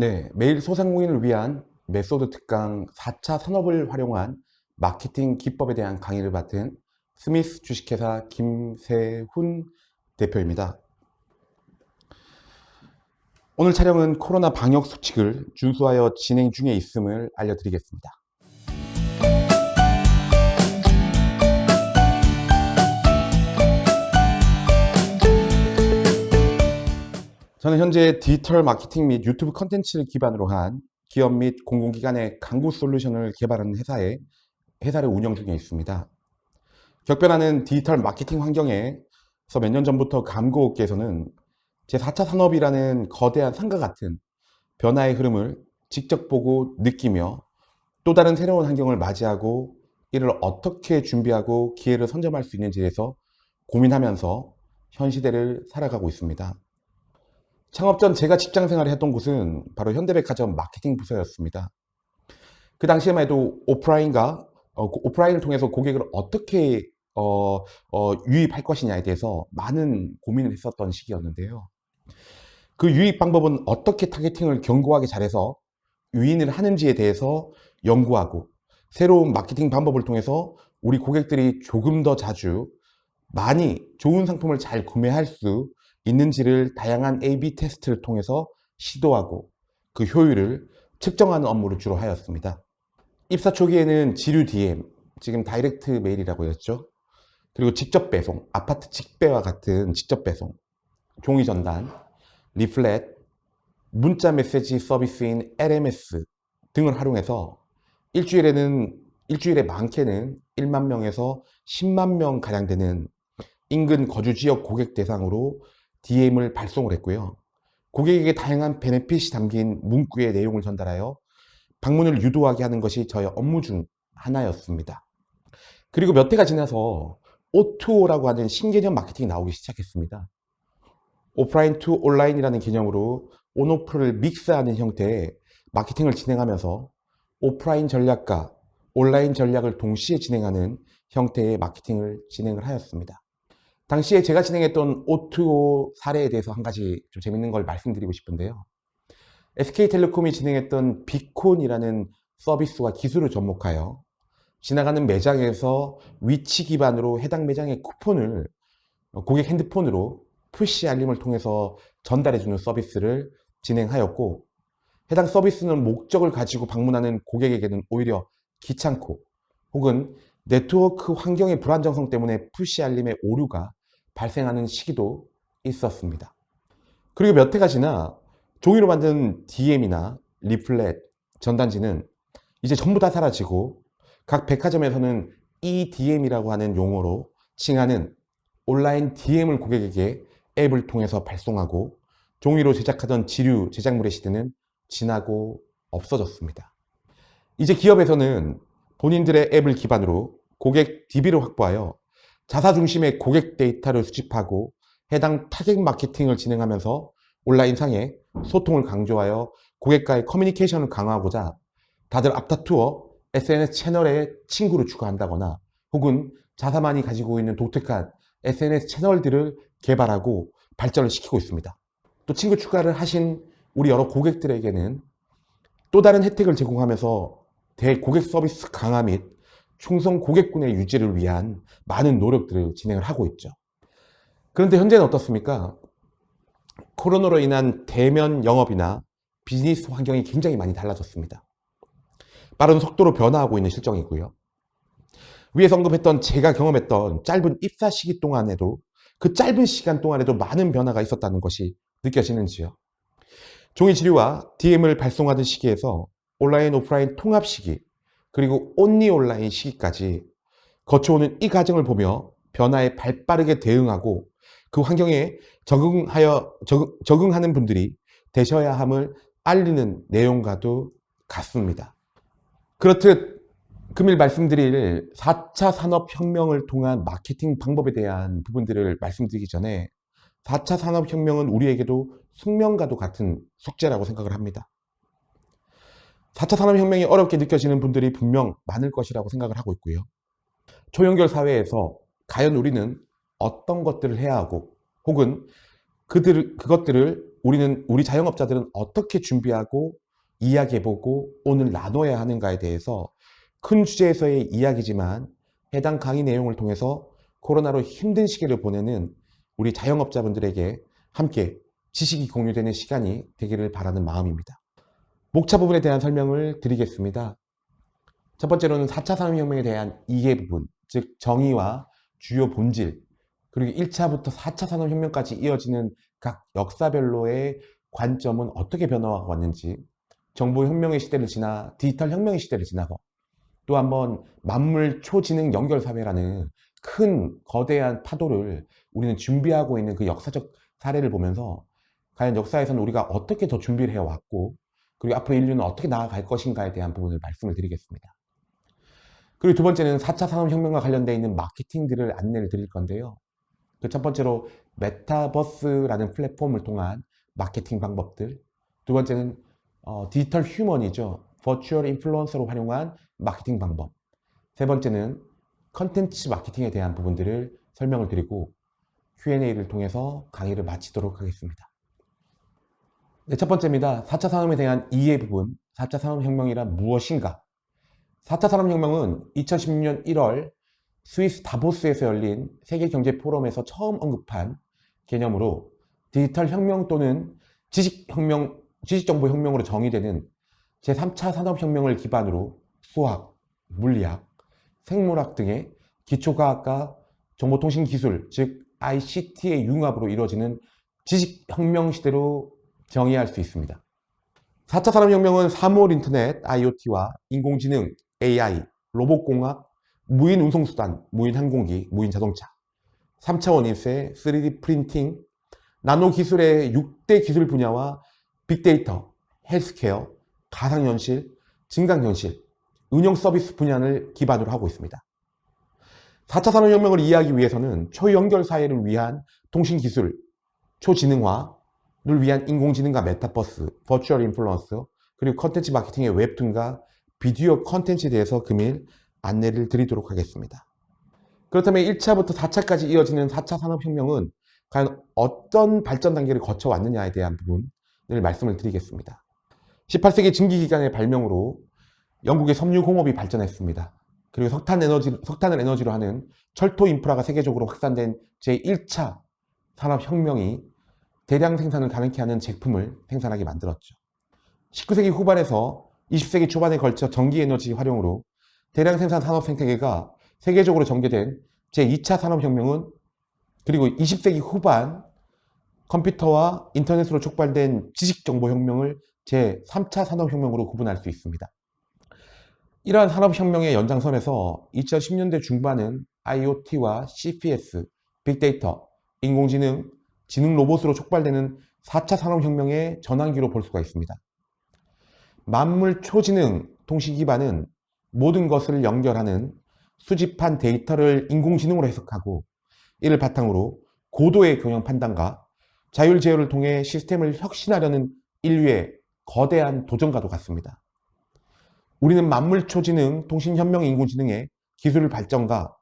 네, 매일 소상공인을 위한 메소드 특강 4차 산업을 활용한 마케팅 기법에 대한 강의를 맡은 스미스 주식회사 김세훈 대표입니다. 오늘 촬영은 코로나 방역 수칙을 준수하여 진행 중에 있음을 알려드리겠습니다. 저는 현재 디지털 마케팅 및 유튜브 컨텐츠를 기반으로 한 기업 및 공공기관의 강구 솔루션을 개발하는 회사를 운영 중에 있습니다. 격변하는 디지털 마케팅 환경에서 몇 년 전부터 감고업계에서는 제4차 산업이라는 거대한 산과 같은 변화의 흐름을 직접 보고 느끼며 또 다른 새로운 환경을 맞이하고 이를 어떻게 준비하고 기회를 선점할 수 있는지에 대해서 고민하면서 현 시대를 살아가고 있습니다. 창업 전 제가 직장 생활을 했던 곳은 바로 현대백화점 마케팅 부서였습니다. 그 당시에만 해도 오프라인을 통해서 고객을 어떻게 유입할 것이냐에 대해서 많은 고민을 했었던 시기였는데요. 그 유입 방법은 어떻게 타겟팅을 견고하게 잘해서 유인을 하는지에 대해서 연구하고 새로운 마케팅 방법을 통해서 우리 고객들이 조금 더 자주 많이 좋은 상품을 잘 구매할 수 있는지를 다양한 A/B 테스트를 통해서 시도하고 그 효율을 측정하는 업무를 주로 하였습니다. 입사 초기에는 지류 DM, 지금 다이렉트 메일이라고 했죠. 그리고 직접 배송, 아파트 직배와 같은 직접 배송, 종이 전단, 리플렛, 문자 메시지 서비스인 LMS 등을 활용해서 일주일에 많게는 1만 명에서 10만 명 가량 되는 인근 거주 지역 고객 대상으로 DM을 발송을 했고요. 고객에게 다양한 베네핏이 담긴 문구의 내용을 전달하여 방문을 유도하게 하는 것이 저의 업무 중 하나였습니다. 그리고 몇 해가 지나서 O2O라고 하는 신개념 마케팅이 나오기 시작했습니다. 오프라인 투 온라인이라는 개념으로 온오프를 믹스하는 형태의 마케팅을 진행하면서 오프라인 전략과 온라인 전략을 동시에 진행하는 형태의 마케팅을 진행을 하였습니다. 당시에 제가 진행했던 O2O 사례에 대해서 한 가지 좀 재밌는 걸 말씀드리고 싶은데요. SK텔레콤이 진행했던 비콘이라는 서비스와 기술을 접목하여 지나가는 매장에서 위치 기반으로 해당 매장의 쿠폰을 고객 핸드폰으로 푸시 알림을 통해서 전달해주는 서비스를 진행하였고, 해당 서비스는 목적을 가지고 방문하는 고객에게는 오히려 귀찮고 혹은 네트워크 환경의 불안정성 때문에 푸시 알림의 오류가 발생하는 시기도 있었습니다. 그리고 몇 해가 지나 종이로 만든 DM이나 리플렛, 전단지는 이제 전부 다 사라지고 각 백화점에서는 EDM이라고 하는 용어로 칭하는 온라인 DM을 고객에게 앱을 통해서 발송하고 종이로 제작하던 지류 제작물의 시대는 지나고 없어졌습니다. 이제 기업에서는 본인들의 앱을 기반으로 고객 DB를 확보하여 자사 중심의 고객 데이터를 수집하고 해당 타겟 마케팅을 진행하면서 온라인상에 소통을 강조하여 고객과의 커뮤니케이션을 강화하고자 다들 앞다투어 SNS 채널에 친구를 추가한다거나 혹은 자사만이 가지고 있는 독특한 SNS 채널들을 개발하고 발전을 시키고 있습니다. 또 친구 추가를 하신 우리 여러 고객들에게는 또 다른 혜택을 제공하면서 대고객 서비스 강화 및 충성 고객군의 유지를 위한 많은 노력들을 진행을 하고 있죠. 그런데 현재는 어떻습니까? 코로나로 인한 대면 영업이나 비즈니스 환경이 굉장히 많이 달라졌습니다. 빠른 속도로 변화하고 있는 실정이고요. 위에서 언급했던 제가 경험했던 짧은 입사 시기 동안에도 그 짧은 시간 동안에도 많은 변화가 있었다는 것이 느껴지는지요. 종이 지류와 DM을 발송하던 시기에서 온라인 오프라인 통합 시기 그리고 온리 온라인 시기까지 거쳐오는 이 과정을 보며 변화에 발빠르게 대응하고 그 환경에 적응하는 분들이 되셔야 함을 알리는 내용과도 같습니다. 그렇듯 금일 말씀드릴 4차 산업혁명을 통한 마케팅 방법에 대한 부분들을 말씀드리기 전에 4차 산업혁명은 우리에게도 숙명과도 같은 숙제라고 생각을 합니다. 4차 산업혁명이 어렵게 느껴지는 분들이 분명 많을 것이라고 생각을 하고 있고요. 초연결 사회에서 과연 우리는 어떤 것들을 해야 하고 혹은 그것들을 우리 자영업자들은 어떻게 준비하고 이야기해보고 오늘 나눠야 하는가에 대해서 큰 주제에서의 이야기지만 해당 강의 내용을 통해서 코로나로 힘든 시기를 보내는 우리 자영업자분들에게 함께 지식이 공유되는 시간이 되기를 바라는 마음입니다. 목차 부분에 대한 설명을 드리겠습니다. 첫 번째로는 4차 산업혁명에 대한 이해 부분, 즉 정의와 주요 본질, 그리고 1차부터 4차 산업혁명까지 이어지는 각 역사별로의 관점은 어떻게 변화하고 왔는지, 정보혁명의 시대를 지나 디지털 혁명의 시대를 지나서 또 한번 만물 초지능 연결사회라는 큰 거대한 파도를 우리는 준비하고 있는 그 역사적 사례를 보면서 과연 역사에서는 우리가 어떻게 더 준비를 해왔고 그리고 앞으로 인류는 어떻게 나아갈 것인가에 대한 부분을 말씀을 드리겠습니다. 그리고 두 번째는 4차 산업혁명과 관련되어 있는 마케팅들을 안내를 드릴 건데요. 그 첫 번째로 메타버스라는 플랫폼을 통한 마케팅 방법들, 두 번째는 디지털 휴먼이죠. 버추얼 인플루언서로 활용한 마케팅 방법, 세 번째는 컨텐츠 마케팅에 대한 부분들을 설명을 드리고 Q&A를 통해서 강의를 마치도록 하겠습니다. 네, 첫 번째입니다. 4차 산업에 대한 이해 부분, 4차 산업혁명이란 무엇인가? 4차 산업혁명은 2016년 1월 스위스 다보스에서 열린 세계경제포럼에서 처음 언급한 개념으로 디지털 혁명 또는 지식혁명, 지식정보혁명으로 정의되는 제3차 산업혁명을 기반으로 수학, 물리학, 생물학 등의 기초과학과 정보통신기술, 즉 ICT의 융합으로 이루어지는 지식혁명 시대로 정의할 수 있습니다. 4차 산업혁명은 사물 인터넷, IoT와 인공지능, AI, 로봇공학, 무인 운송수단, 무인 항공기, 무인 자동차, 3차원 인쇄, 3D 프린팅, 나노 기술의 6대 기술 분야와 빅데이터, 헬스케어, 가상현실, 증강현실, 운영 서비스 분야를 기반으로 하고 있습니다. 4차 산업혁명을 이해하기 위해서는 초연결 사회를 위한 통신기술, 초지능화를 위한 인공지능과 메타버스, 버추얼 인플루언서, 그리고 컨텐츠 마케팅의 웹툰과 비디오 컨텐츠에 대해서 금일 안내를 드리도록 하겠습니다. 그렇다면 1차부터 4차까지 이어지는 4차 산업혁명은 과연 어떤 발전 단계를 거쳐왔느냐에 대한 부분을 말씀을 드리겠습니다. 18세기 증기기관의 발명으로 영국의 섬유공업이 발전했습니다. 그리고 석탄을 에너지로 하는 철도 인프라가 세계적으로 확산된 제1차 산업혁명이 대량 생산을 가능케 하는 제품을 생산하게 만들었죠. 19세기 후반에서 20세기 초반에 걸쳐 전기에너지 활용으로 대량 생산 산업 생태계가 세계적으로 전개된 제2차 산업혁명은 그리고 20세기 후반 컴퓨터와 인터넷으로 촉발된 지식정보혁명을 제3차 산업혁명으로 구분할 수 있습니다. 이러한 산업혁명의 연장선에서 2010년대 중반은 IoT와 CPS, 빅데이터, 인공지능, 지능 로봇으로 촉발되는 4차 산업혁명의 전환기로 볼 수가 있습니다. 만물 초지능 통신 기반은 모든 것을 연결하는 수집한 데이터를 인공지능으로 해석하고 이를 바탕으로 고도의 경영 판단과 자율 제어를 통해 시스템을 혁신하려는 인류의 거대한 도전과도 같습니다. 우리는 만물 초지능 통신현명 인공지능의 기술 발전과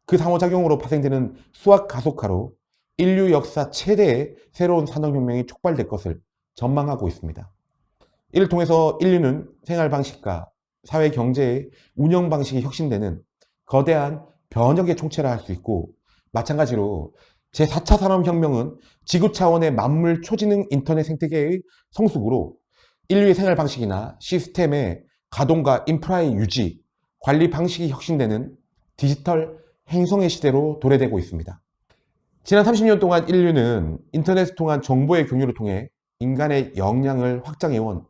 그 상호작용으로 파생되는 수학 가속화로 인류 역사 최대의 새로운 산업혁명이 촉발될 것을 전망하고 있습니다. 이를 통해서 인류는 생활 방식과 사회 경제의 운영 방식이 혁신되는 거대한 변혁의 총체를 할 수 있고 마찬가지로 제4차 산업혁명은 지구 차원의 만물 초지능 인터넷 생태계의 성숙으로 인류의 생활 방식이나 시스템의 가동과 인프라의 유지, 관리 방식이 혁신되는 디지털 행성의 시대로 도래되고 있습니다. 지난 30년 동안 인류는 인터넷을 통한 정보의 공유를 통해 인간의 역량을 확장해온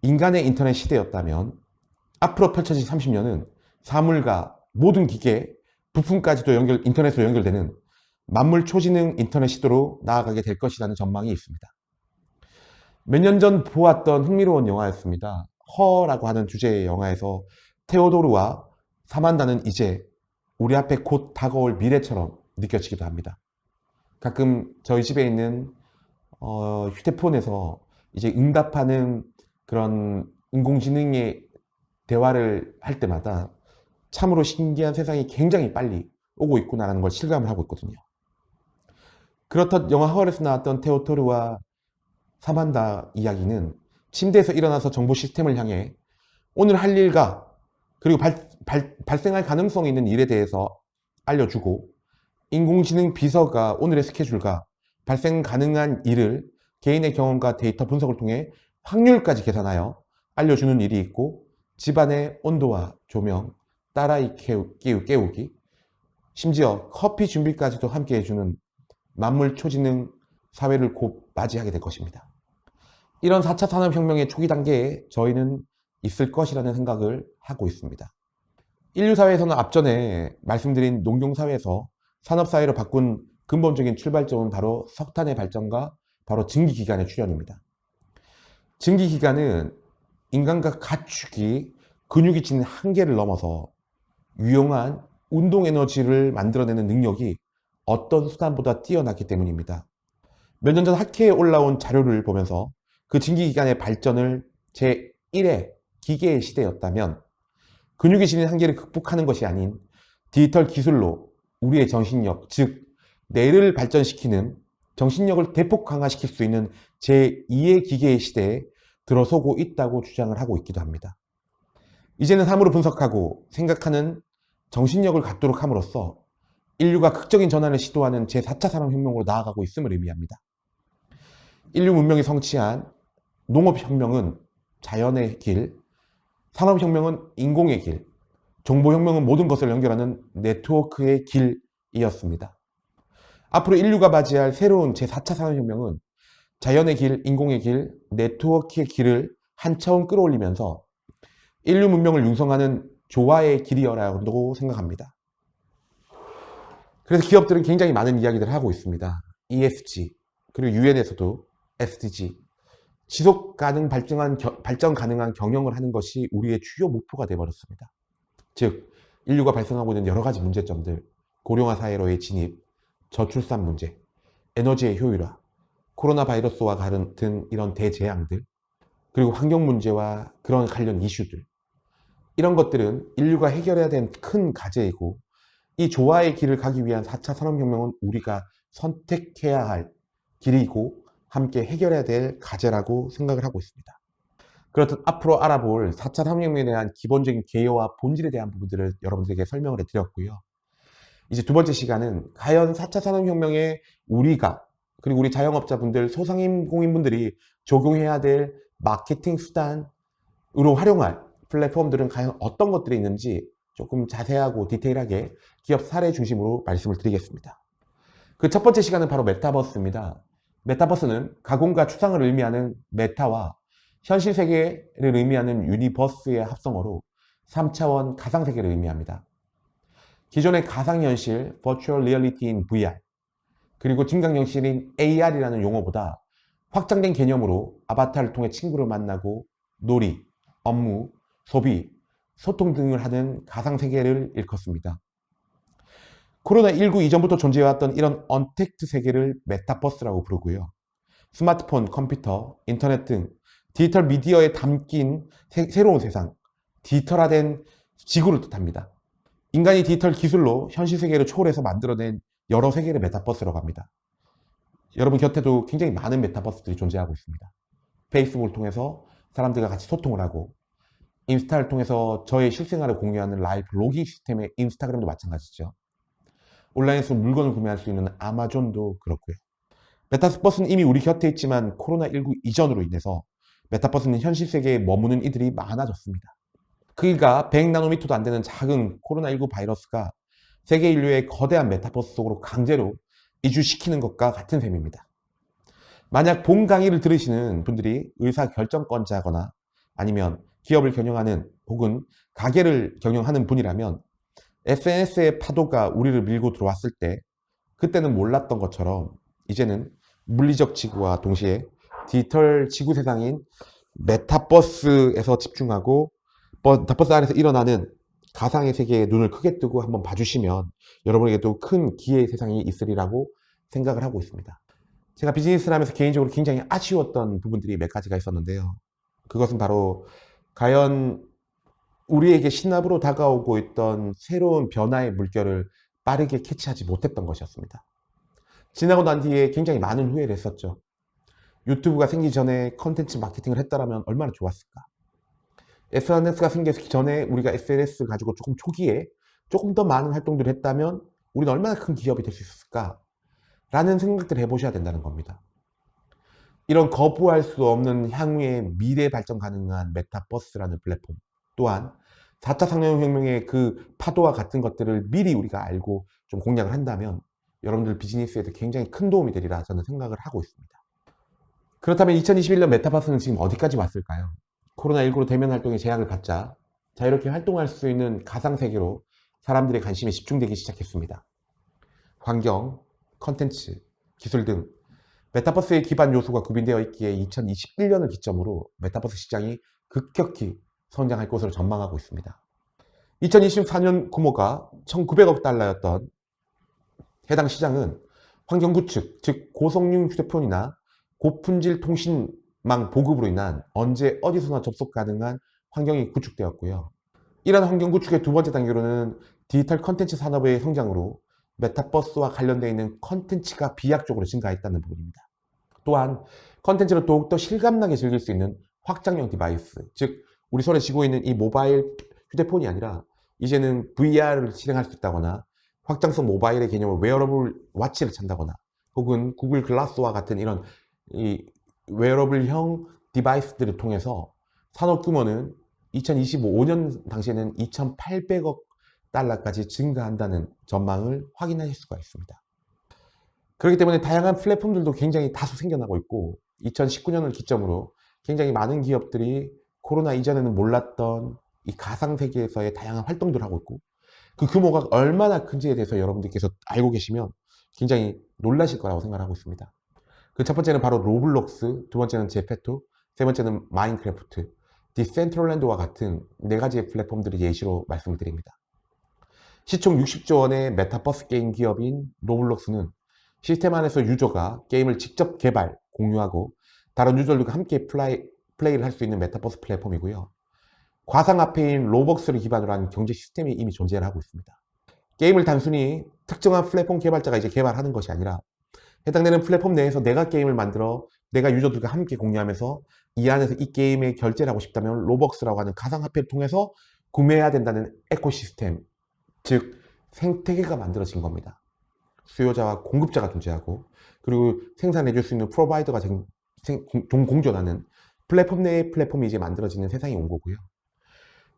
인간의 인터넷 시대였다면 앞으로 펼쳐질 30년은 사물과 모든 기계, 부품까지도 인터넷으로 연결되는 만물 초지능 인터넷 시대로 나아가게 될 것이라는 전망이 있습니다. 몇 년 전 보았던 흥미로운 영화였습니다. 허라고 하는 주제의 영화에서 테오도르와 사만다는 이제 우리 앞에 곧 다가올 미래처럼 느껴지기도 합니다. 가끔 저희 집에 있는 휴대폰에서 이제 응답하는 그런 인공지능의 대화를 할 때마다 참으로 신기한 세상이 굉장히 빨리 오고 있구나라는 걸 실감을 하고 있거든요. 그렇듯 영화 허에서 나왔던 테오토르와 사만다 이야기는 침대에서 일어나서 정보 시스템을 향해 오늘 할 일과 그리고 발생할 가능성이 있는 일에 대해서 알려주고, 인공지능 비서가 오늘의 스케줄과 발생 가능한 일을 개인의 경험과 데이터 분석을 통해 확률까지 계산하여 알려주는 일이 있고, 집안의 온도와 조명, 딸아이 깨우기, 심지어 커피 준비까지도 함께 해주는 만물 초지능 사회를 곧 맞이하게 될 것입니다. 이런 4차 산업혁명의 초기 단계에 저희는 있을 것이라는 생각을 하고 있습니다. 인류사회에서는 앞전에 말씀드린 농경사회에서 산업사회로 바꾼 근본적인 출발점은 바로 석탄의 발전과 바로 증기기관의 출현입니다. 증기기관은 인간과 가축이 근육이 지닌 한계를 넘어서 유용한 운동에너지를 만들어내는 능력이 어떤 수단보다 뛰어났기 때문입니다. 몇 년 전 학회에 올라온 자료를 보면서 그 증기기관의 발전을 제1의 기계의 시대였다면, 근육이 지닌 한계를 극복하는 것이 아닌 디지털 기술로 우리의 정신력, 즉 뇌를 발전시키는 정신력을 대폭 강화시킬 수 있는 제2의 기계의 시대에 들어서고 있다고 주장을 하고 있기도 합니다. 이제는 사물을 분석하고 생각하는 정신력을 갖도록 함으로써 인류가 극적인 전환을 시도하는 제4차 산업혁명으로 나아가고 있음을 의미합니다. 인류 문명이 성취한 농업혁명은 자연의 길, 산업혁명은 인공의 길, 정보혁명은 모든 것을 연결하는 네트워크의 길이었습니다. 앞으로 인류가 맞이할 새로운 제4차 산업혁명은 자연의 길, 인공의 길, 네트워크의 길을 한 차원 끌어올리면서 인류 문명을 융성하는 조화의 길이라고 생각합니다. 그래서 기업들은 굉장히 많은 이야기들을 하고 있습니다. ESG, 그리고 UN에서도 SDG, 지속 가능 발전 가능한 경영을 하는 것이 우리의 주요 목표가 되어버렸습니다. 즉, 인류가 발생하고 있는 여러 가지 문제점들, 고령화 사회로의 진입, 저출산 문제, 에너지의 효율화, 코로나 바이러스와 같은 이런 대재앙들, 그리고 환경 문제와 그런 관련 이슈들, 이런 것들은 인류가 해결해야 되는 큰 과제이고, 이 조화의 길을 가기 위한 4차 산업혁명은 우리가 선택해야 할 길이고 함께 해결해야 될 과제라고 생각을 하고 있습니다. 그렇듯 앞으로 알아볼 4차 산업혁명에 대한 기본적인 개요와 본질에 대한 부분들을 여러분들에게 설명을 해드렸고요. 이제 두 번째 시간은 과연 4차 산업혁명에 우리가, 그리고 우리 자영업자분들, 소상공인분들이 적용해야 될 마케팅 수단으로 활용할 플랫폼들은 과연 어떤 것들이 있는지 조금 자세하고 디테일하게 기업 사례 중심으로 말씀을 드리겠습니다. 그 첫 번째 시간은 바로 메타버스입니다. 메타버스는 가공과 추상을 의미하는 메타와 현실 세계를 의미하는 유니버스의 합성어로 3차원 가상세계를 의미합니다. 기존의 가상현실, Virtual Reality인 VR, 그리고 증강현실인 AR이라는 용어보다 확장된 개념으로 아바타를 통해 친구를 만나고 놀이, 업무, 소비, 소통 등을 하는 가상세계를 일컫습니다. 코로나19 이전부터 존재해왔던 이런 언택트 세계를 메타버스라고 부르고요. 스마트폰, 컴퓨터, 인터넷 등 디지털 미디어에 담긴 새로운 세상, 디지털화된 지구를 뜻합니다. 인간이 디지털 기술로 현실 세계를 초월해서 만들어낸 여러 세계를 메타버스라고 합니다. 여러분 곁에도 굉장히 많은 메타버스들이 존재하고 있습니다. 페이스북을 통해서 사람들과 같이 소통을 하고, 인스타를 통해서 저의 실생활을 공유하는 라이브 로깅 시스템의 인스타그램도 마찬가지죠. 온라인에서 물건을 구매할 수 있는 아마존도 그렇고요. 메타버스는 이미 우리 곁에 있지만 코로나19 이전으로 인해서 메타버스는 현실 세계에 머무는 이들이 많아졌습니다. 크기가 100나노미터도 안 되는 작은 코로나19 바이러스가 세계 인류의 거대한 메타버스 속으로 강제로 이주시키는 것과 같은 셈입니다. 만약 본 강의를 들으시는 분들이 의사결정권자거나 아니면 기업을 경영하는 혹은 가게를 경영하는 분이라면 SNS의 파도가 우리를 밀고 들어왔을 때 그때는 몰랐던 것처럼 이제는 물리적 지구와 동시에 디지털 지구 세상인 메타버스에서 집중하고 메타버스 안에서 일어나는 가상의 세계에 눈을 크게 뜨고 한번 봐주시면 여러분에게도 큰 기회의 세상이 있으리라고 생각을 하고 있습니다. 제가 비즈니스를 하면서 개인적으로 굉장히 아쉬웠던 부분들이 몇 가지가 있었는데요. 그것은 바로 과연 우리에게 신압으로 다가오고 있던 새로운 변화의 물결을 빠르게 캐치하지 못했던 것이었습니다. 지나고 난 뒤에 굉장히 많은 후회를 했었죠. 유튜브가 생기기 전에 컨텐츠 마케팅을 했다라면 얼마나 좋았을까? SNS가 생기기 전에 우리가 SNS를 가지고 조금 초기에 조금 더 많은 활동들을 했다면 우리는 얼마나 큰 기업이 될 수 있었을까? 라는 생각들을 해보셔야 된다는 겁니다. 이런 거부할 수 없는 향후의 미래 발전 가능한 메타버스라는 플랫폼 또한 4차 산업혁명의 그 파도와 같은 것들을 미리 우리가 알고 좀 공략을 한다면 여러분들 비즈니스에도 굉장히 큰 도움이 되리라 저는 생각을 하고 있습니다. 그렇다면 2021년 메타버스는 지금 어디까지 왔을까요? 코로나19로 대면 활동에 제약을 받자 자유롭게 활동할 수 있는 가상세계로 사람들의 관심이 집중되기 시작했습니다. 환경, 컨텐츠, 기술 등 메타버스의 기반 요소가 구비되어 있기에 2021년을 기점으로 메타버스 시장이 급격히 성장할 것으로 전망하고 있습니다. 2024년 규모가 1,900억 달러였던 해당 시장은 환경 구축, 즉 고성능 휴대폰이나 고품질 통신망 보급으로 인한 언제 어디서나 접속 가능한 환경이 구축되었고요. 이러한 환경 구축의 두 번째 단계로는 디지털 컨텐츠 산업의 성장으로 메타버스와 관련되어 있는 컨텐츠가 비약적으로 증가했다는 부분입니다. 또한 컨텐츠를 더욱더 실감나게 즐길 수 있는 확장형 디바이스, 즉 우리 손에 쥐고 있는 이 모바일 휴대폰이 아니라 이제는 VR을 실행할 수 있다거나 확장성 모바일의 개념을 웨어러블 와치를 찬다거나 혹은 구글 글라스와 같은 이런 이 웨어러블형 디바이스들을 통해서 산업 규모는 2025년 당시에는 2,800억 달러까지 증가한다는 전망을 확인하실 수가 있습니다. 그렇기 때문에 다양한 플랫폼들도 굉장히 다수 생겨나고 있고 2019년을 기점으로 굉장히 많은 기업들이 코로나 이전에는 몰랐던 이 가상세계에서의 다양한 활동들을 하고 있고 그 규모가 얼마나 큰지에 대해서 여러분들께서 알고 계시면 굉장히 놀라실 거라고 생각하고 있습니다. 그 첫 번째는 바로 로블록스, 두 번째는 제페토, 세 번째는 마인크래프트, 디센트럴랜드와 같은 네 가지의 플랫폼들을 예시로 말씀을 드립니다. 시총 60조 원의 메타버스 게임 기업인 로블록스는 시스템 안에서 유저가 게임을 직접 개발, 공유하고 다른 유저들과 함께 플레이를 할 수 있는 메타버스 플랫폼이고요. 과상화폐인 로벅스를 기반으로 한 경제 시스템이 이미 존재를 하고 있습니다. 게임을 단순히 특정한 플랫폼 개발자가 이제 개발하는 것이 아니라 해당되는 플랫폼 내에서 내가 게임을 만들어 내가 유저들과 함께 공유하면서 이 안에서 이 게임에 결제를 하고 싶다면 로벅스라고 하는 가상화폐를 통해서 구매해야 된다는 에코시스템, 즉 생태계가 만들어진 겁니다. 수요자와 공급자가 존재하고 그리고 생산해 줄 수 있는 프로바이더가 공존하는 플랫폼 내의 플랫폼이 이제 만들어지는 세상이 온 거고요.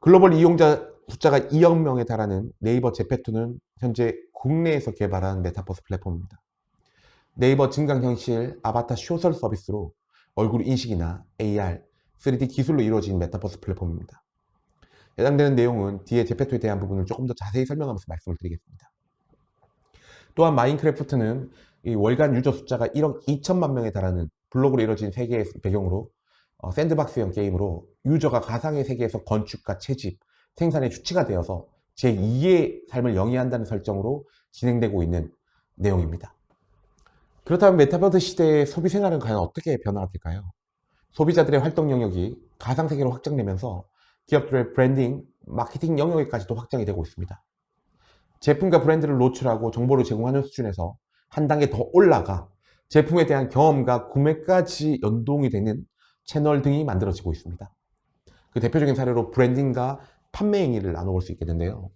글로벌 이용자 숫자가 2억 명에 달하는 네이버 제페토는 현재 국내에서 개발한 메타버스 플랫폼입니다. 네이버 증강현실 아바타 쇼설 서비스로 얼굴 인식이나 AR, 3D 기술로 이루어진 메타버스 플랫폼입니다. 해당되는 내용은 뒤에 제페토에 대한 부분을 조금 더 자세히 설명하면서 말씀을 드리겠습니다. 또한 마인크래프트는 이 월간 유저 숫자가 1억 2천만 명에 달하는 블록으로 이루어진 세계의 배경으로 샌드박스형 게임으로 유저가 가상의 세계에서 건축과 채집, 생산의 주체가 되어서 제2의 삶을 영위한다는 설정으로 진행되고 있는 내용입니다. 그렇다면 메타버스 시대의 소비 생활은 과연 어떻게 변화가 될까요? 소비자들의 활동 영역이 가상세계로 확장되면서 기업들의 브랜딩, 마케팅 영역에까지도 확장이 되고 있습니다. 제품과 브랜드를 노출하고 정보를 제공하는 수준에서 한 단계 더 올라가 제품에 대한 경험과 구매까지 연동이 되는 채널 등이 만들어지고 있습니다. 그 대표적인 사례로 브랜딩과 판매 행위를 나눠볼 수 있겠는데요.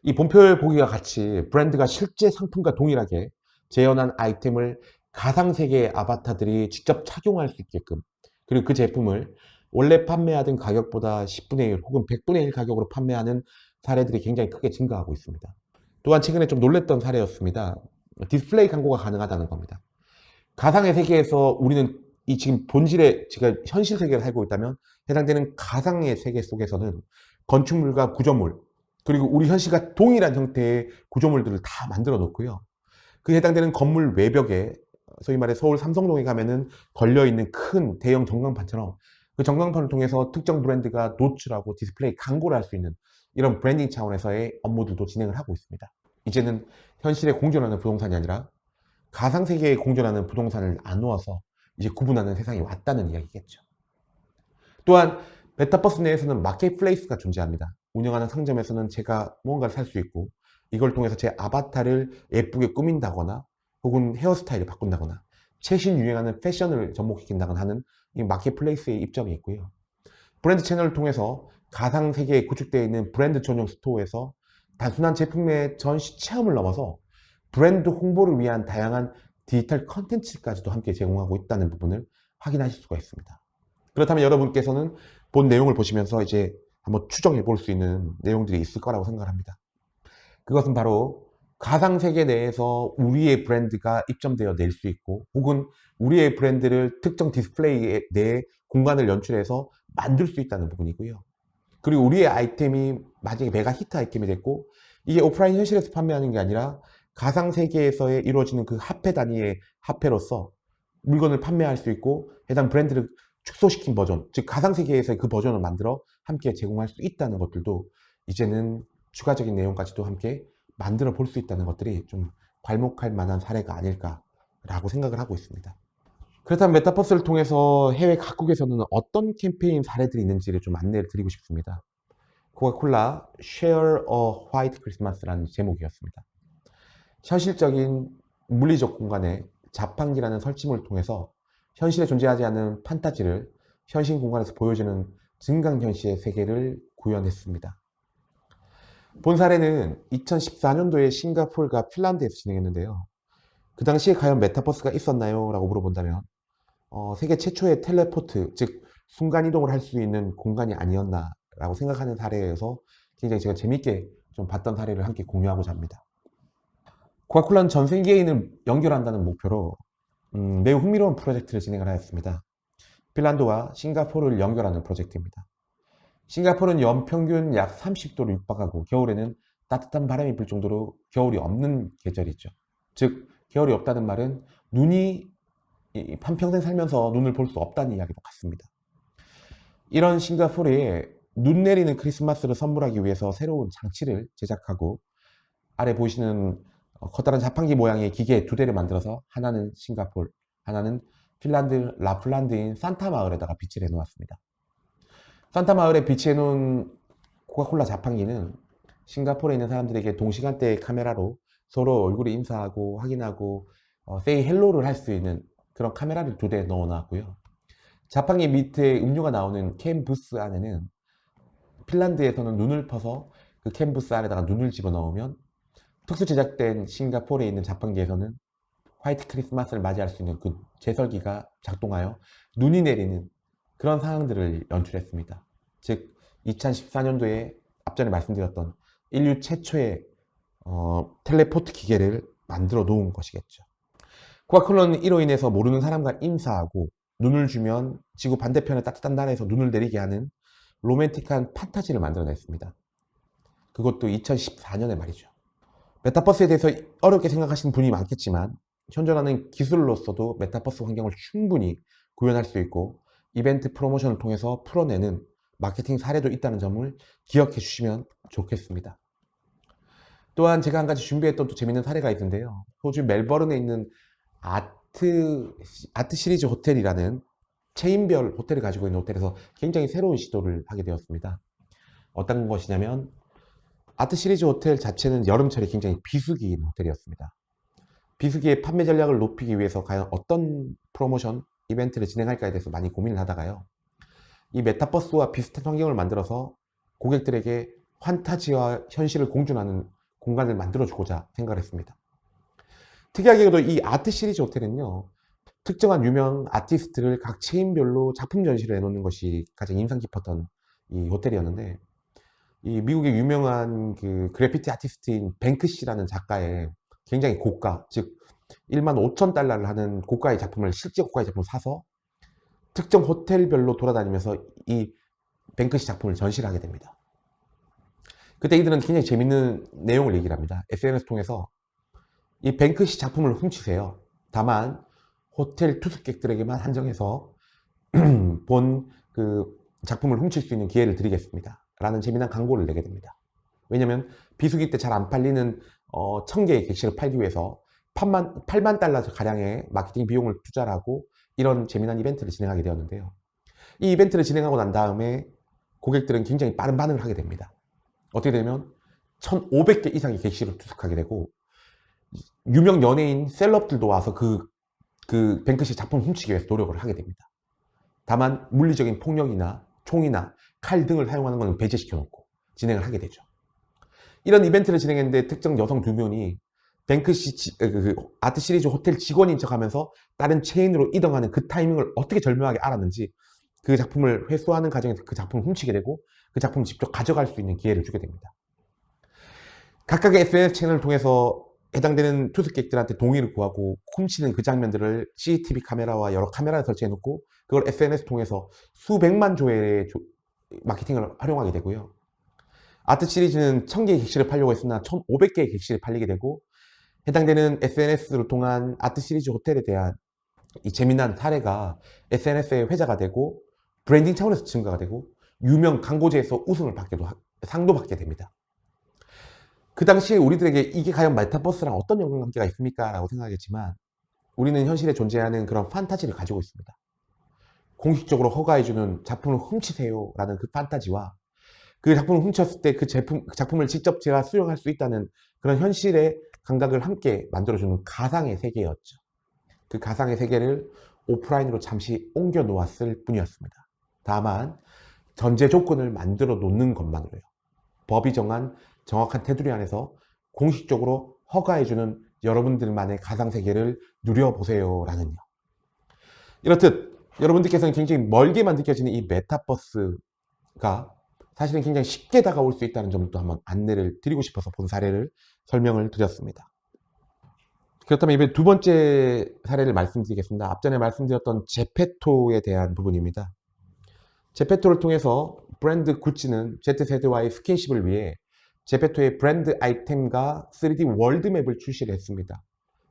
이 본표에 보기와 같이 브랜드가 실제 상품과 동일하게 재현한 아이템을 가상세계의 아바타들이 직접 착용할 수 있게끔 그리고 그 제품을 원래 판매하던 가격보다 10분의 1 혹은 100분의 1 가격으로 판매하는 사례들이 굉장히 크게 증가하고 있습니다. 또한 최근에 좀 놀랬던 사례였습니다. 디스플레이 광고가 가능하다는 겁니다. 가상의 세계에서 우리는 이 지금 본질의 제가 현실 세계를 살고 있다면 해당되는 가상의 세계 속에서는 건축물과 구조물 그리고 우리 현실과 동일한 형태의 구조물들을 다 만들어 놓고요. 그 해당되는 건물 외벽에 소위 말해 서울 삼성동에 가면은 걸려있는 큰 대형 전광판처럼 그 전광판을 통해서 특정 브랜드가 노출하고 디스플레이 광고를 할 수 있는 이런 브랜딩 차원에서의 업무들도 진행을 하고 있습니다. 이제는 현실에 공존하는 부동산이 아니라 가상세계에 공존하는 부동산을 나누어서 이제 구분하는 세상이 왔다는 이야기겠죠. 또한 메타버스 내에서는 마켓플레이스가 존재합니다. 운영하는 상점에서는 제가 무언가를 살 수 있고 이걸 통해서 제 아바타를 예쁘게 꾸민다거나 혹은 헤어스타일을 바꾼다거나 최신 유행하는 패션을 접목시킨다거나 하는 이 마켓플레이스의 입점이 있고요. 브랜드 채널을 통해서 가상 세계에 구축되어 있는 브랜드 전용 스토어에서 단순한 제품의 전시 체험을 넘어서 브랜드 홍보를 위한 다양한 디지털 컨텐츠까지도 함께 제공하고 있다는 부분을 확인하실 수가 있습니다. 그렇다면 여러분께서는 본 내용을 보시면서 이제 한번 추정해 볼 수 있는 내용들이 있을 거라고 생각합니다. 그것은 바로 가상세계 내에서 우리의 브랜드가 입점되어 낼 수 있고, 혹은 우리의 브랜드를 특정 디스플레이 내에 공간을 연출해서 만들 수 있다는 부분이고요. 그리고 우리의 아이템이 만약에 메가 히트 아이템이 됐고, 이게 오프라인 현실에서 판매하는 게 아니라 가상세계에서의 이루어지는 그 화폐 단위의 화폐로서 물건을 판매할 수 있고, 해당 브랜드를 축소시킨 버전, 즉 가상세계에서의 그 버전을 만들어 함께 제공할 수 있다는 것들도 이제는 추가적인 내용까지도 함께 만들어 볼 수 있다는 것들이 좀 괄목할 만한 사례가 아닐까라고 생각을 하고 있습니다. 그렇다면 메타버스를 통해서 해외 각국에서는 어떤 캠페인 사례들이 있는지를 좀 안내를 드리고 싶습니다. 코카콜라 Share a White Christmas라는 제목이었습니다. 현실적인 물리적 공간에 자판기라는 설치물을 통해서 현실에 존재하지 않는 판타지를 현실 공간에서 보여주는 증강현실의 세계를 구현했습니다. 본 사례는 2014년도에 싱가포르가 핀란드에서 진행했는데요. 그 당시에 과연 메타버스가 있었나요? 라고 물어본다면 세계 최초의 텔레포트, 즉 순간이동을 할 수 있는 공간이 아니었나 라고 생각하는 사례여서 굉장히 제가 재밌게 좀 봤던 사례를 함께 공유하고자 합니다. 코카콜라는 전 세계인을 연결한다는 목표로 매우 흥미로운 프로젝트를 진행을 하였습니다. 핀란드와 싱가포르를 연결하는 프로젝트입니다. 싱가포르는 연평균 약 30도를 육박하고 겨울에는 따뜻한 바람이 불 정도로 겨울이 없는 계절이죠. 즉 겨울이 없다는 말은 눈이 한평생 살면서 눈을 볼 수 없다는 이야기도 같습니다. 이런 싱가포르에 눈 내리는 크리스마스를 선물하기 위해서 새로운 장치를 제작하고, 아래 보이시는 커다란 자판기 모양의 기계 2대를 만들어서 하나는 싱가포르, 하나는 핀란드 라플란드인 산타 마을에다가 비치를 해 놓았습니다. 산타 마을에 비치해 놓은 코카콜라 자판기는 싱가포르에 있는 사람들에게 동시간대의 카메라로 서로 얼굴에 인사하고 확인하고 세이 헬로를 할 수 있는 그런 카메라를 2대 넣어 놨고요. 자판기 밑에 음료가 나오는 캔 부스 안에는 핀란드에서는 눈을 퍼서 그 캔 부스 안에다가 눈을 집어넣으면 특수 제작된 싱가포르에 있는 자판기에서는 화이트 크리스마스를 맞이할 수 있는 그 제설기가 작동하여 눈이 내리는 그런 상황들을 연출했습니다. 즉 2014년도에 앞전에 말씀드렸던 인류 최초의 텔레포트 기계를 만들어 놓은 것이겠죠. 코카콜라는 이로 인해서 모르는 사람과 인사하고 눈을 주면 지구 반대편의 따뜻한 나라에서 눈을 내리게 하는 로맨틱한 판타지를 만들어냈습니다. 그것도 2014년에 말이죠. 메타버스에 대해서 어렵게 생각하시는 분이 많겠지만 현존하는 기술로서도 메타버스 환경을 충분히 구현할 수 있고 이벤트 프로모션을 통해서 풀어내는 마케팅 사례도 있다는 점을 기억해 주시면 좋겠습니다. 또한 제가 한 가지 준비했던 또 재밌는 사례가 있는데요. 호주 멜버른에 있는 아트 시리즈 호텔이라는 체인별 호텔을 가지고 있는 호텔에서 굉장히 새로운 시도를 하게 되었습니다. 어떤 것이냐면 아트 시리즈 호텔 자체는 여름철에 굉장히 비수기인 호텔이었습니다. 비수기의 판매 전략을 높이기 위해서 과연 어떤 프로모션 이벤트를 진행할까에 대해서 많이 고민을 하다가요. 이 메타버스와 비슷한 환경을 만들어서 고객들에게 판타지와 현실을 공존하는 공간을 만들어주고자 생각을 했습니다. 특이하게도 이 아트 시리즈 호텔은요, 특정한 유명 아티스트를 각 체인별로 작품 전시를 해놓는 것이 가장 인상 깊었던 이 호텔이었는데, 이 미국의 유명한 그 그래피티 아티스트인 뱅크시라는 작가의 굉장히 고가, 즉 15,000달러를 하는 고가의 작품을, 실제 고가의 작품을 사서 특정 호텔별로 돌아다니면서 이 뱅크시 작품을 전시를 하게 됩니다. 그때 이들은 굉장히 재밌는 내용을 얘기를 합니다. SNS 통해서 이 뱅크시 작품을 훔치세요. 다만 호텔 투숙객들에게만 한정해서 본 그 작품을 훔칠 수 있는 기회를 드리겠습니다. 라는 재미난 광고를 내게 됩니다. 왜냐면 비수기 때 잘 안 팔리는 1000개의 객실을 팔기 위해서 8만 달러 가량의 마케팅 비용을 투자를 하고 이런 재미난 이벤트를 진행하게 되었는데요. 이 이벤트를 진행하고 난 다음에 고객들은 굉장히 빠른 반응을 하게 됩니다. 어떻게 되면 1500개 이상의 객실을 투숙하게 되고 유명 연예인 셀럽들도 와서 그 그 뱅크시 작품을 훔치기 위해서 노력을 하게 됩니다. 다만 물리적인 폭력이나 총이나 칼 등을 사용하는 것은 배제시켜 놓고 진행을 하게 되죠. 이런 이벤트를 진행했는데 특정 여성 2명이 뱅크시 아트 시리즈 호텔 직원인 척하면서 다른 체인으로 이동하는 그 타이밍을 어떻게 절묘하게 알았는지 그 작품을 회수하는 과정에서 그 작품을 훔치게 되고 그 작품을 직접 가져갈 수 있는 기회를 주게 됩니다. 각각의 SNS 채널을 통해서 해당되는 투숙객들한테 동의를 구하고 훔치는 그 장면들을 CCTV 카메라와 여러 카메라를 설치해 놓고 그걸 SNS 통해서 수백만 조회의 마케팅을 활용하게 되고요. 아트 시리즈는 1000개의 객실을 팔려고 했으나 1500개의 객실이 팔리게 되고 해당되는 SNS를 통한 아트 시리즈 호텔에 대한 이 재미난 사례가 SNS의 회자가 되고 브랜딩 차원에서 증가가 되고 유명 광고제에서 상도 받게 됩니다. 그 당시에 우리들에게 이게 과연 메타버스랑 어떤 연관관계가 있습니까? 라고 생각하겠지만 우리는 현실에 존재하는 그런 판타지를 가지고 있습니다. 공식적으로 허가해주는 작품을 훔치세요 라는 그 판타지와 그 작품을 훔쳤을 때 그 작품을 직접 제가 수령할 수 있다는 그런 현실의 감각을 함께 만들어주는 가상의 세계였죠. 그 가상의 세계를 오프라인으로 잠시 옮겨 놓았을 뿐이었습니다. 다만 전제 조건을 만들어 놓는 것만으로요. 법이 정한 정확한 테두리 안에서 공식적으로 허가해주는 여러분들만의 가상세계를 누려보세요 라는요. 이렇듯 여러분들께서는 굉장히 멀게만 느껴지는 이 메타버스가 사실은 굉장히 쉽게 다가올 수 있다는 점도 한번 안내를 드리고 싶어서 본 사례를 설명을 드렸습니다. 그렇다면 이번에 두 번째 사례를 말씀드리겠습니다. 앞전에 말씀드렸던 제페토에 대한 부분입니다. 제페토를 통해서 브랜드 구찌는 Z세대와의 스킨십을 위해 제페토의 브랜드 아이템과 3D 월드맵을 출시를 했습니다.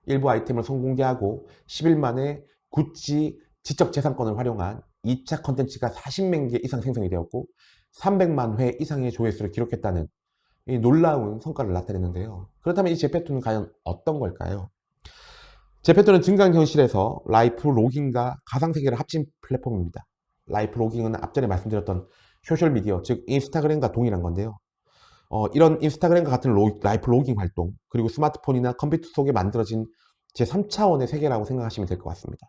일부 아이템을 선공개하고 10일 만에 구찌 지적재산권을 활용한 2차 컨텐츠가 40만 개 이상 생성이 되었고 300만 회 이상의 조회수를 기록했다는 이 놀라운 성과를 나타냈는데요. 그렇다면 이 제페토는 과연 어떤 걸까요? 제페토는 증강현실에서 라이프 로깅과 가상세계를 합친 플랫폼입니다. 라이프 로깅은 앞전에 말씀드렸던 소셜미디어, 즉 인스타그램과 동일한 건데요. 이런 인스타그램과 같은 라이프 로깅 활동, 그리고 스마트폰이나 컴퓨터 속에 만들어진 제3차원의 세계라고 생각하시면 될 것 같습니다.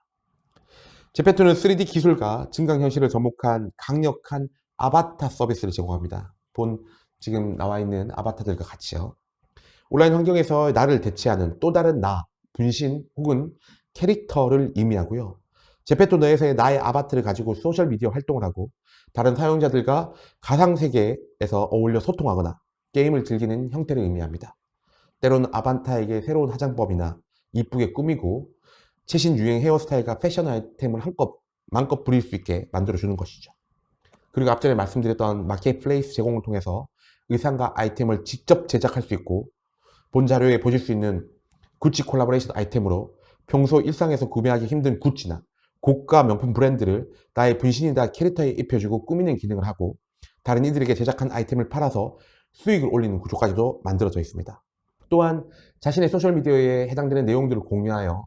제페토는 3D 기술과 증강현실을 접목한 강력한 아바타 서비스를 제공합니다. 지금 나와 있는 아바타들과 같이요. 온라인 환경에서 나를 대체하는 또 다른 나, 분신 혹은 캐릭터를 의미하고요. 제페토 내에서의 나의 아바타를 가지고 소셜미디어 활동을 하고 다른 사용자들과 가상세계에서 어울려 소통하거나 게임을 즐기는 형태를 의미합니다. 때로는 아바타에게 새로운 화장법이나 이쁘게 꾸미고 최신 유행 헤어스타일과 패션 아이템을 마음껏 부릴 수 있게 만들어주는 것이죠. 그리고 앞전에 말씀드렸던 마켓플레이스 제공을 통해서 의상과 아이템을 직접 제작할 수 있고 본 자료에 보실 수 있는 구찌 콜라보레이션 아이템으로 평소 일상에서 구매하기 힘든 구찌나 고가 명품 브랜드를 나의 분신이나 캐릭터에 입혀주고 꾸미는 기능을 하고 다른 이들에게 제작한 아이템을 팔아서 수익을 올리는 구조까지도 만들어져 있습니다. 또한 자신의 소셜미디어에 해당되는 내용들을 공유하여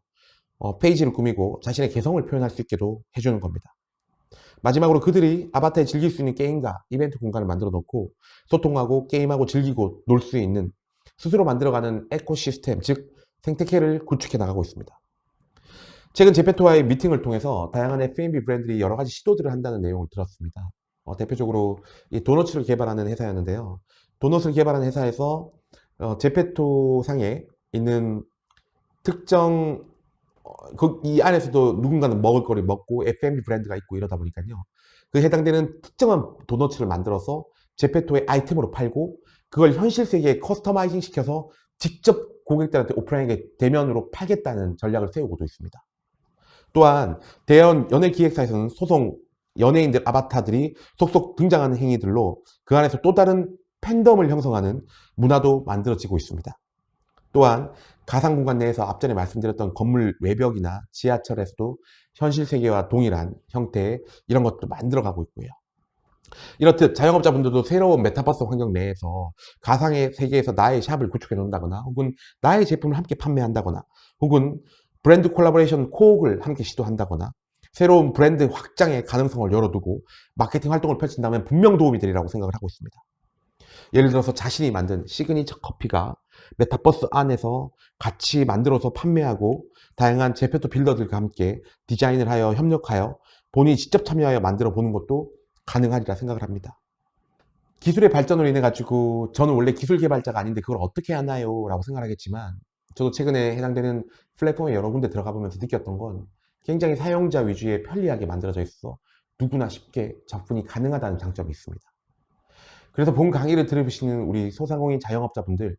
페이지를 꾸미고 자신의 개성을 표현할 수 있게도 해주는 겁니다. 마지막으로 그들이 아바타에 즐길 수 있는 게임과 이벤트 공간을 만들어 놓고 소통하고 게임하고 즐기고 놀 수 있는 스스로 만들어가는 에코시스템, 즉 생태계를 구축해 나가고 있습니다. 최근 제페토와의 미팅을 통해서 다양한 F&B 브랜드들이 여러 가지 시도들을 한다는 내용을 들었습니다. 대표적으로 이 도너츠를 개발하는 회사였는데요. 도넛을 개발하는 회사에서 제페토 상에 있는 특정 이 안에서도 누군가는 먹을 거를 먹고 F&B 브랜드가 있고 이러다 보니까요. 그 해당되는 특정한 도너츠를 만들어서 제페토의 아이템으로 팔고 그걸 현실 세계에 커스터마이징 시켜서 직접 고객들한테 오프라인에 대면으로 팔겠다는 전략을 세우고도 있습니다. 또한 대형 연예 기획사에서는 소속 연예인들 아바타들이 속속 등장하는 행위들로 그 안에서 또 다른 팬덤을 형성하는 문화도 만들어지고 있습니다. 또한 가상 공간 내에서 앞전에 말씀드렸던 건물 외벽이나 지하철에서도 현실 세계와 동일한 형태의 이런 것도 만들어가고 있고요. 이렇듯 자영업자분들도 새로운 메타버스 환경 내에서 가상의 세계에서 나의 샵을 구축해 놓는다거나 혹은 나의 제품을 함께 판매한다거나 혹은 브랜드 콜라보레이션 코옥을 함께 시도한다거나 새로운 브랜드 확장의 가능성을 열어두고 마케팅 활동을 펼친다면 분명 도움이 되리라고 생각을 하고 있습니다. 예를 들어서 자신이 만든 시그니처 커피가 메타버스 안에서 같이 만들어서 판매하고 다양한 제페토 빌더들과 함께 디자인을 하여 협력하여 본인이 직접 참여하여 만들어 보는 것도 가능하리라 생각을 합니다. 기술의 발전으로 인해 가지고 저는 원래 기술 개발자가 아닌데 그걸 어떻게 하나요? 라고 생각하겠지만 저도 최근에 해당되는 플랫폼에 여러 군데 들어가 보면서 느꼈던 건 굉장히 사용자 위주의 편리하게 만들어져 있어 누구나 쉽게 접근이 가능하다는 장점이 있습니다. 그래서 본 강의를 들으시는 우리 소상공인 자영업자분들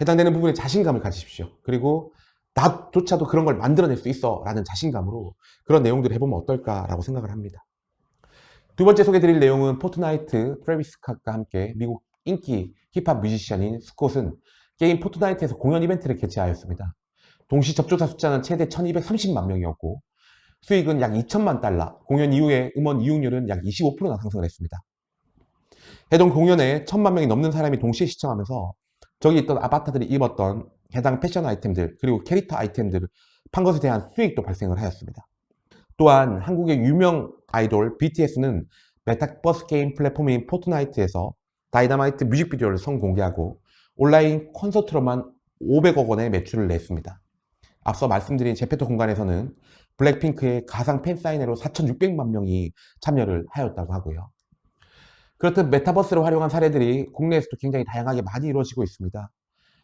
해당되는 부분에 자신감을 가지십시오. 그리고 나조차도 그런 걸 만들어낼 수 있어 라는 자신감으로 그런 내용들을 해보면 어떨까라고 생각을 합니다. 두 번째 소개드릴 내용은 포트나이트 트래비스 스캇과 함께 미국 인기 힙합 뮤지션인 스콧은 게임 포트나이트에서 공연 이벤트를 개최하였습니다. 동시 접조사 숫자는 최대 1230만 명이었고 수익은 약 2천만 달러, 공연 이후에 음원 이용률은 약 25%나 상승을 했습니다. 해당 공연에 1000만 명이 넘는 사람이 동시에 시청하면서 저기 있던 아바타들이 입었던 해당 패션 아이템들 그리고 캐릭터 아이템들을 판 것에 대한 수익도 발생을 하였습니다. 또한 한국의 유명 아이돌 BTS는 메타버스 게임 플랫폼인 포트나이트에서 다이너마이트 뮤직비디오를 선공개하고 온라인 콘서트로만 500억 원의 매출을 냈습니다. 앞서 말씀드린 제페토 공간에서는 블랙핑크의 가상 팬사인회로 4,600만 명이 참여를 하였다고 하고요. 그렇듯 메타버스를 활용한 사례들이 국내에서도 굉장히 다양하게 많이 이루어지고 있습니다.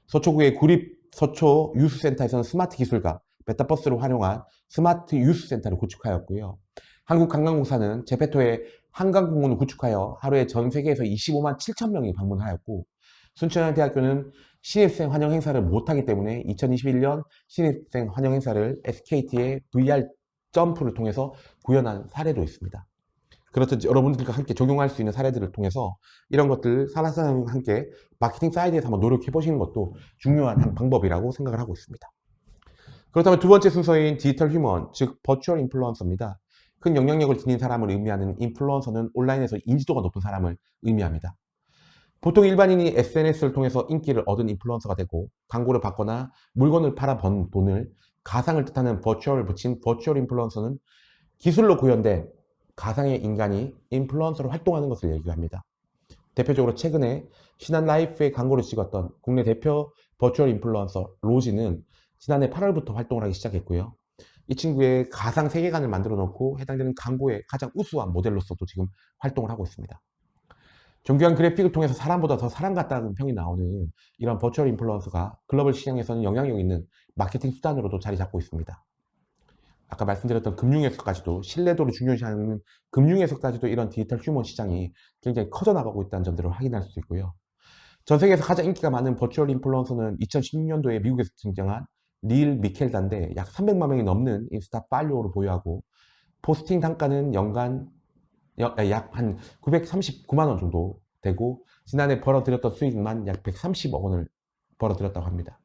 서초구의 구립 서초 유스센터에서는 스마트 기술과 메타버스를 활용한 스마트 유스센터를 구축하였고요. 한국관광공사는 제페토의 한강공원을 구축하여 하루에 전 세계에서 25만 7천 명이 방문하였고 순천향대학교는 신입생 환영 행사를 못하기 때문에 2021년 신입생 환영 행사를 SKT의 VR 점프를 통해서 구현한 사례도 있습니다. 그렇듯 여러분들과 함께 적용할 수 있는 사례들을 통해서 이런 것들 사람과 함께 마케팅 사이드에서 한번 노력해 보시는 것도 중요한 한 방법이라고 생각을 하고 있습니다. 그렇다면 두 번째 순서인 디지털 휴먼, 즉 버추얼 인플루언서입니다. 큰 영향력을 지닌 사람을 의미하는 인플루언서는 온라인에서 인지도가 높은 사람을 의미합니다. 보통 일반인이 SNS를 통해서 인기를 얻은 인플루언서가 되고 광고를 받거나 물건을 팔아 번 돈을 가상을 뜻하는 버추얼을 붙인 버추얼 인플루언서는 기술로 구현된 가상의 인간이 인플루언서로 활동하는 것을 얘기합니다. 대표적으로 최근에 신한라이프의 광고를 찍었던 국내 대표 버추얼 인플루언서 로지는 지난해 8월부터 활동을 하기 시작했고요. 이 친구의 가상 세계관을 만들어 놓고 해당되는 광고의 가장 우수한 모델로서도 지금 활동을 하고 있습니다. 정교한 그래픽을 통해서 사람보다 더 사람 같다는 평이 나오는 이런 버추얼 인플루언서가 글로벌 시장에서는 영향력 있는 마케팅 수단으로도 자리 잡고 있습니다. 아까 말씀드렸던 금융에서까지도 신뢰도를 중요시하는 금융에서까지도 이런 디지털 휴먼 시장이 굉장히 커져나가고 있다는 점들을 확인할 수 있고요. 전 세계에서 가장 인기가 많은 버추얼 인플루언서는 2016년도에 미국에서 등장한 릴 미켈다인데 약 300만 명이 넘는 인스타 팔로워를 보유하고 포스팅 단가는 연간 약 한 939만 원 정도 되고 지난해 벌어들였던 수익만 약 130억 원을 벌어들였다고 합니다.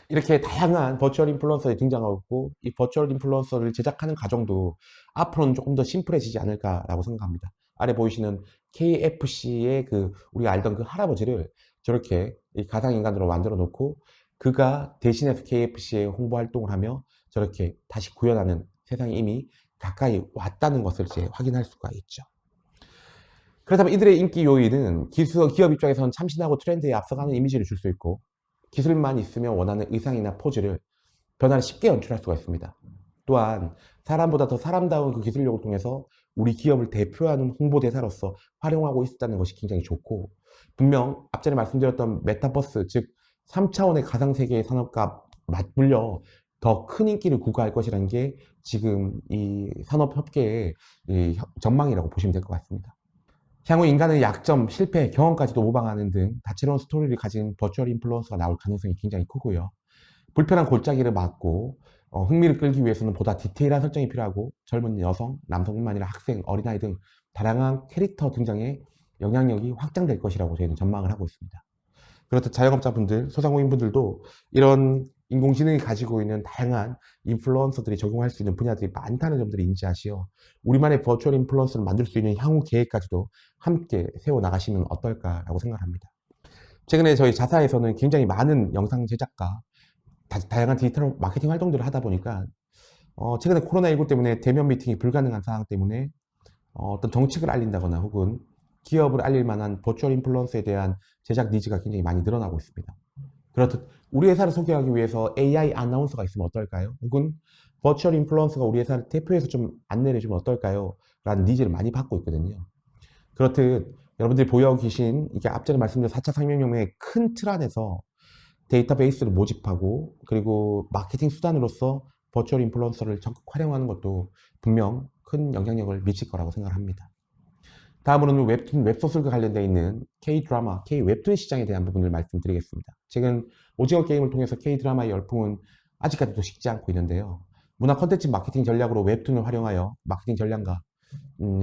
이렇게 다양한 버추얼 인플루언서들이 등장하고 있고 이 버추얼 인플루언서를 제작하는 과정도 앞으로는 조금 더 심플해지지 않을까라고 생각합니다. 아래 보이시는 KFC의 우리가 알던 그 할아버지를 저렇게 이 가상인간으로 만들어 놓고 그가 대신해서 KFC의 홍보 활동을 하며 저렇게 다시 구현하는 세상이 이미 가까이 왔다는 것을 이제 확인할 수가 있죠. 그렇다면 이들의 인기 요인은 기업 입장에서는 참신하고 트렌드에 앞서가는 이미지를 줄 수 있고 기술만 있으면 원하는 의상이나 포즈를 변화를 쉽게 연출할 수가 있습니다. 또한 사람보다 더 사람다운 그 기술력을 통해서 우리 기업을 대표하는 홍보대사로서 활용하고 있다는 것이 굉장히 좋고 분명 앞전에 말씀드렸던 메타버스 즉 3차원의 가상세계의 산업과 맞물려 더 큰 인기를 구가할 것이라는 게 지금 이 산업협계의 이 전망이라고 보시면 될 것 같습니다. 향후 인간의 약점, 실패, 경험까지도 모방하는 등 다채로운 스토리를 가진 버추얼 인플루언서가 나올 가능성이 굉장히 크고요. 불편한 골짜기를 막고 흥미를 끌기 위해서는 보다 디테일한 설정이 필요하고 젊은 여성, 남성뿐만 아니라 학생, 어린아이 등 다양한 캐릭터 등장에 영향력이 확장될 것이라고 저희는 전망을 하고 있습니다. 그렇듯 자영업자분들, 소상공인분들도 이런 인공지능이 가지고 있는 다양한 인플루언서들이 적용할 수 있는 분야들이 많다는 점들을 인지하시어 우리만의 버추얼 인플루언서를 만들 수 있는 향후 계획까지도 함께 세워나가시면 어떨까라고 생각합니다. 최근에 저희 자사에서는 굉장히 많은 영상 제작과 다양한 디지털 마케팅 활동들을 하다 보니까 최근에 코로나19 때문에 대면 미팅이 불가능한 상황 때문에 어떤 정책을 알린다거나 혹은 기업을 알릴 만한 버추얼 인플루언서에 대한 제작 니즈가 굉장히 많이 늘어나고 있습니다. 그렇듯 우리 회사를 소개하기 위해서 AI 아나운서가 있으면 어떨까요? 혹은 버추얼 인플루언서가 우리 회사를 대표해서 좀 안내를 해주면 어떨까요? 라는 니즈를 많이 받고 있거든요. 그렇듯 여러분들이 보유하고 계신 이게 앞전에 말씀드린 4차 산업혁명의 큰 틀 안에서 데이터베이스를 모집하고 그리고 마케팅 수단으로서 버추얼 인플루언서를 적극 활용하는 것도 분명 큰 영향력을 미칠 거라고 생각합니다. 다음으로는 웹툰, 웹소설과 관련되어 있는 K-드라마, K-웹툰 시장에 대한 부분을 말씀드리겠습니다. 최근 오징어 게임을 통해서 K-드라마의 열풍은 아직까지도 식지 않고 있는데요. 문화 콘텐츠 마케팅 전략으로 웹툰을 활용하여 마케팅 전략과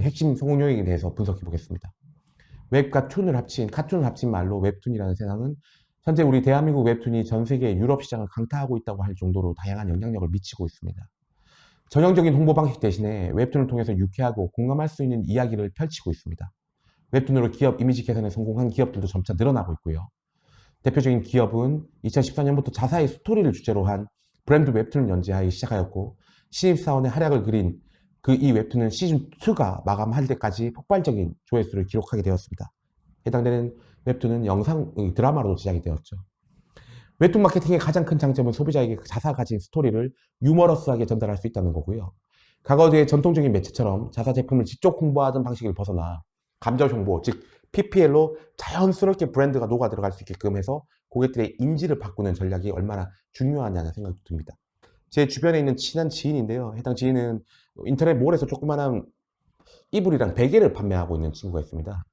핵심 성공 요인에 대해서 분석해 보겠습니다. 웹과 툰을 합친, 카툰을 합친 말로 웹툰이라는 세상은 현재 우리 대한민국 웹툰이 전 세계 유럽 시장을 강타하고 있다고 할 정도로 다양한 영향력을 미치고 있습니다. 전형적인 홍보 방식 대신에 웹툰을 통해서 유쾌하고 공감할 수 있는 이야기를 펼치고 있습니다. 웹툰으로 기업 이미지 개선에 성공한 기업들도 점차 늘어나고 있고요. 대표적인 기업은 2014년부터 자사의 스토리를 주제로 한 브랜드 웹툰을 연재하기 시작하였고 신입사원의 활약을 그린 그 이 웹툰은 시즌2가 마감할 때까지 폭발적인 조회수를 기록하게 되었습니다. 해당되는 웹툰은 영상 드라마로도 제작이 되었죠. 웹툰 마케팅의 가장 큰 장점은 소비자에게 자사가 가진 스토리를 유머러스하게 전달할 수 있다는 거고요. 과거의 전통적인 매체처럼 자사 제품을 직접 홍보하던 방식을 벗어나 감정 홍보, 즉 PPL로 자연스럽게 브랜드가 녹아 들어갈 수 있게끔 해서 고객들의 인지를 바꾸는 전략이 얼마나 중요하냐는 생각이 듭니다. 제 주변에 있는 친한 지인인데요. 해당 지인은 인터넷 몰에서 조그마한 이불이랑 베개를 판매하고 있는 친구가 있습니다.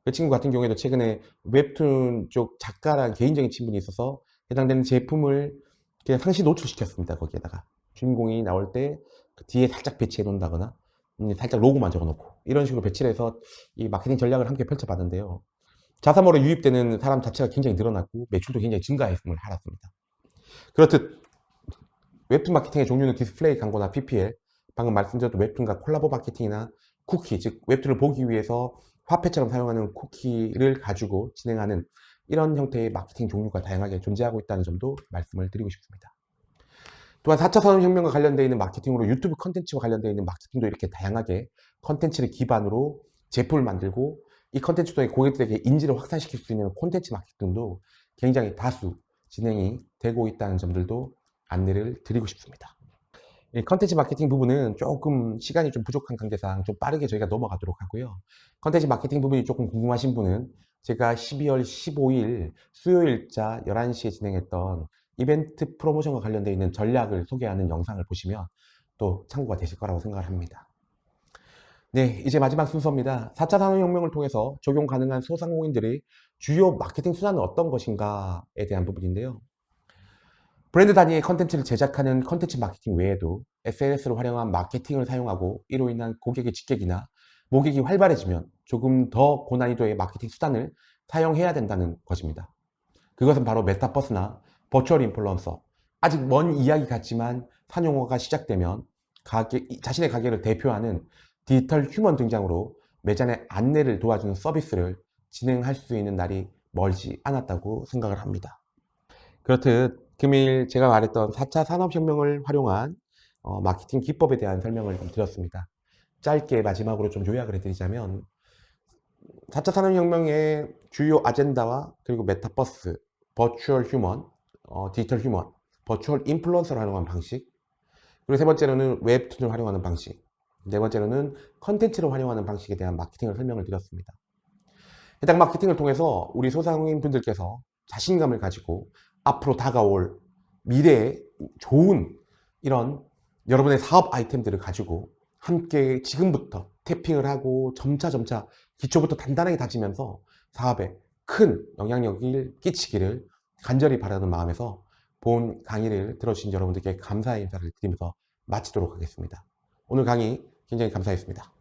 그 친구 같은 경우에도 최근에 웹툰 쪽 작가랑 개인적인 친분이 있어서 해당되는 제품을 그냥 상시 노출시켰습니다. 거기에다가 주인공이 나올 때 그 뒤에 살짝 배치해 놓는다거나 살짝 로고만 적어 놓고 이런 식으로 배치를 해서 이 마케팅 전략을 함께 펼쳐봤는데요. 자사몰에 유입되는 사람 자체가 굉장히 늘어났고 매출도 굉장히 증가했음을 알았습니다. 그렇듯 웹툰 마케팅의 종류는 디스플레이 광고나 PPL, 방금 말씀드렸던 웹툰과 콜라보 마케팅이나 쿠키, 즉 웹툰을 보기 위해서 화폐처럼 사용하는 쿠키를 가지고 진행하는 이런 형태의 마케팅 종류가 다양하게 존재하고 있다는 점도 말씀을 드리고 싶습니다. 또한 4차 산업혁명과 관련되어 있는 마케팅으로 유튜브 컨텐츠와 관련되어 있는 마케팅도 이렇게 다양하게 컨텐츠를 기반으로 제품을 만들고 이 컨텐츠 통해 고객들에게 인지를 확산시킬 수 있는 콘텐츠 마케팅도 굉장히 다수 진행이 되고 있다는 점들도 안내를 드리고 싶습니다. 이 컨텐츠 마케팅 부분은 조금 시간이 좀 부족한 관계상 좀 빠르게 저희가 넘어가도록 하고요. 컨텐츠 마케팅 부분이 조금 궁금하신 분은 제가 12월 15일 수요일자 11시에 진행했던 이벤트 프로모션과 관련되어 있는 전략을 소개하는 영상을 보시면 또 참고가 되실 거라고 생각을 합니다. 네, 이제 마지막 순서입니다. 4차 산업혁명을 통해서 적용 가능한 소상공인들의 주요 마케팅 수단은 어떤 것인가에 대한 부분인데요. 브랜드 단위의 컨텐츠를 제작하는 컨텐츠 마케팅 외에도 SNS를 활용한 마케팅을 사용하고 이로 인한 고객의 직객이나 모객이 활발해지면 조금 더 고난이도의 마케팅 수단을 사용해야 된다는 것입니다. 그것은 바로 메타버스나 버추얼 인플루언서, 아직 먼 이야기 같지만 산용어가 시작되면 자신의 가게를 대표하는 디지털 휴먼 등장으로 매장의 안내를 도와주는 서비스를 진행할 수 있는 날이 멀지 않았다고 생각을 합니다. 그렇듯 금일 제가 말했던 4차 산업혁명을 활용한 마케팅 기법에 대한 설명을 좀 드렸습니다. 짧게 마지막으로 좀 요약을 해드리자면 4차 산업혁명의 주요 아젠다와 그리고 메타버스, 버추얼 휴먼, 디지털 휴먼, 버추얼 인플루언서를 활용하는 방식, 그리고 세 번째로는 웹툰을 활용하는 방식, 네 번째로는 컨텐츠를 활용하는 방식에 대한 마케팅을 설명을 드렸습니다. 해당 마케팅을 통해서 우리 소상공인 분들께서 자신감을 가지고 앞으로 다가올 미래에 좋은 이런 여러분의 사업 아이템들을 가지고 함께 지금부터 태핑을 하고 점차 기초부터 단단하게 다지면서 사업에 큰 영향력을 끼치기를 간절히 바라는 마음에서 본 강의를 들어주신 여러분들께 감사의 인사를 드리면서 마치도록 하겠습니다. 오늘 강의 굉장히 감사했습니다.